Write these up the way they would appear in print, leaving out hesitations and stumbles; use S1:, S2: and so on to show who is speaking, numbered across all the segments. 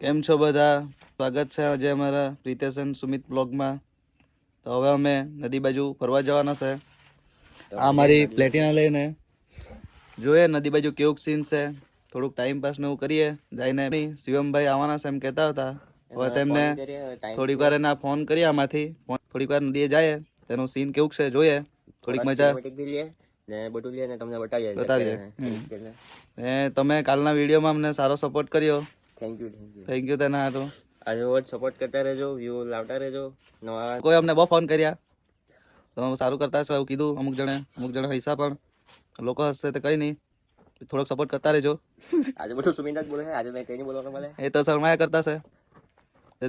S1: કેમ છો બધા? સ્વાગત છે આજે અમારા પ્રિતેશ અને સુમિત બ્લોગમાં. તો હવે અમે નદી બાજુ ફરવા જવાના છે. આ મારી પ્લેટિના લઈને જોઈએ નદી બાજુ કેવું સીન છે. થોડુંક ટાઈમ પાસ ને એવું કરીએ જઈને. શિવમભાઈ આવવાના છે એમ કહેતા હતા. હવે તેમને થોડીક વાર એના ફોન કરીએ આમાંથી. થોડીક વાર નદીએ જાય તેનું સીન કેવું છે જોઈએ. થોડીક મજા તમને બતાવીએ. તમે કાલના વિડીયોમાં અમને સારો સપોર્ટ કર્યો. થેન્ક યુ તેના હાટું.
S2: આજે રોજ સપોર્ટ કરતા રહેજો, વ્યૂ લાવતા રહેજો.
S1: કોઈ અમને બહુ ફોન કર્યા તો સારું કરતા છો એવું કીધું. અમુક જણા પૈસા પણ લોકો હશે તો કઈ નહીં, થોડોક સપોર્ટ કરતા રહેજો.
S2: આજે બધું સુમિત જ બોલે છે, આજે મેં કઈ નહીં બોલવાનું મળે.
S1: એ તો શરમાયા કરતા છે,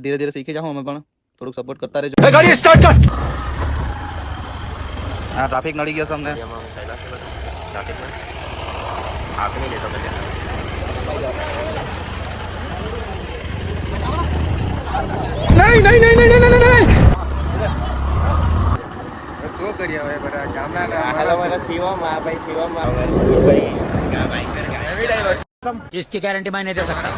S1: ધીરે ધીરે શીખી જાઉં અમે પણ. થોડુંક સપોર્ટ કરતા રહેજો. હા, ટ્રાફિક નડી ગયો છે અમને.
S2: આપી લેતો
S1: શું કરીએ હવે બધા
S2: ગામના શિવામાં ભાઈ શિવામાં
S3: इसकी गारंटी मैं नहीं दे सकता।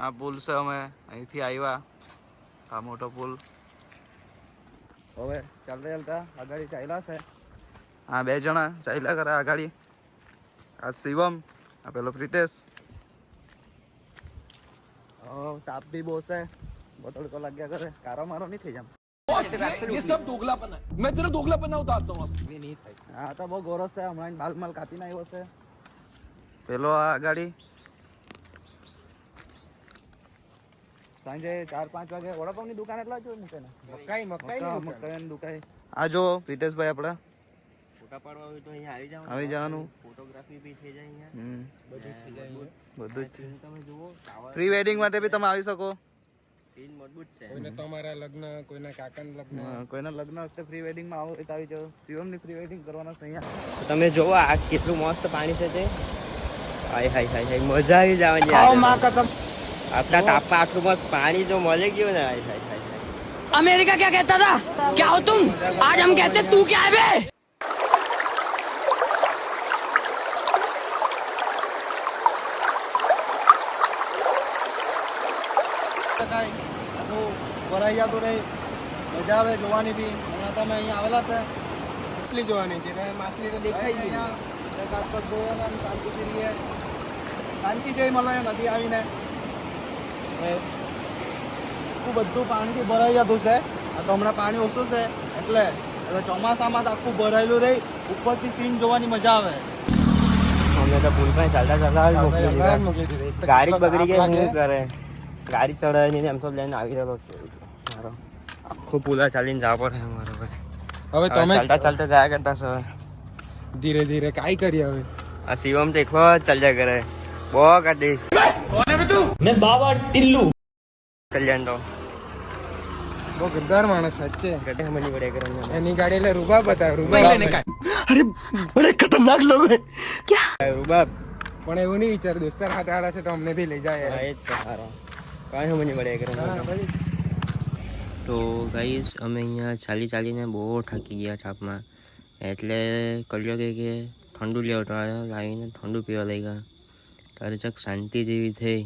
S1: આ પુલ છે, અમે અહીંથી આવ્યા. આ મોટો પુલ. હવે ચાલતા આગાડી ચાલ્યા છે. આ બે જણા ચાલ્યા કરે આગાડી. આ શિવમ, આ પેલો પ્રિતેશ. તાપ भी બહુ છે, બહુ તડકો લાગ્યા કરે. કારો મારો નહીં થઈ જામ.
S3: ये सब दोगलापन है, मैं तेरा दोगलापन उतारता हूँ।
S1: હા તો બહુ ગોરસ છે, હમણાં બાલ માલ કાપીને આવ્યો છે પેલો. આ આગાડી સાંજે 4-5 વાગે વડાપાવની દુકાન એટલા જ મૂકે ને. મકાઈ દુકાન. આ જો પ્રિતેશભાઈ આપડા
S2: ફોટા પાડવા હોય તો અહીંયા
S1: આવી જવાનું.
S2: ફોટોગ્રાફી બી થઈ જાય અહીંયા.
S1: બધું જ છે.
S2: તમે જુઓ
S1: પ્રી વેડિંગ માટે બી તમે આવી શકો.
S2: સીન મજબૂત છે.
S4: કોઈને તમારા લગ્ન, કોઈના કાકાના લગ્ન,
S1: કોઈના લગ્ન વખતે પ્રી વેડિંગ માં આવો તો આવી જાઓ. શિવમની પ્રી વેડિંગ કરવાના છે અહીંયા.
S2: તમે જોવો આ કેટલું મસ્ત પાણી છે તે. હાય હાય હાય હાય, મજા આવી જવાની. આપણા તાપમાં આટલું મસ્ત પાણી જો મળી ગયું ને. હાય હાય હાય હાય.
S3: अमेरिका क्या कहता था, क्या हो तुम? आज हम कहते तू क्या है बे?
S1: ભરાઈ જતું રહી, મજા આવે જોવાની બી. હમણાં તમે અહીંયા આવેલા છે
S4: માછલી જોવાની છે. માછલી તો દેખાઈ ગઈ.
S1: શાંતિથી રહીએ. શાંતિ છે મળે નદી આવીને. આખું બધું પાણીથી ભરાઈ જતું છે. આ તો હમણાં પાણી ઓછું છે એટલે હવે ચોમાસામાં તો આખું ભરાયેલું રહી. ઉપરથી સીન જોવાની મજા આવે.
S2: અમે તો પુલ પર ચાલતા મોકલી દીધા. ગાડી બગડી ગઈ, શું કરે? ગાડી ચડાવીને એમ તો લઈને આવી રહ્યો છે મારો. આખું પુલા ચાલીને જવા પડે મારો ભાઈ.
S4: હવે તમે
S2: ચાલતા જયા કરતા છો.
S4: ધીરે ધીરે કાઈ કરીએ હવે.
S2: આ શિવમ તો એકલો ચાલ્યા કરે. બહુ કાઢી
S3: मैं बाबा टिल्लू।
S2: કલ્યાણ તો
S4: બહુ ગદ્દાર માણસ સાચે.
S2: ગઢે હમણી વડે કરે.
S4: એની ગાડી એટલે રૂબા બતાવે. રૂબા લઈને
S3: अरे बड़े खतरनाक लोग हैं।
S2: રૂબાબ
S4: પણ એવું નહીં વિચાર દોસ્તાર હાથ આડા છે તો અમને બી લઈ જાય.
S2: એ જ તો સારો. કાંઈ હમણી વડે કરે. તો ગાઈસ અમે અહીંયા ચાલીને બહુ થાકી ગયા તાપમાં. એટલે કર્યો કે ઠંડુ લેવતો લાવીને ઠંડુ પીવા લઈ ગયા. ત્યારે ચક શાંતિ જેવી થઈ.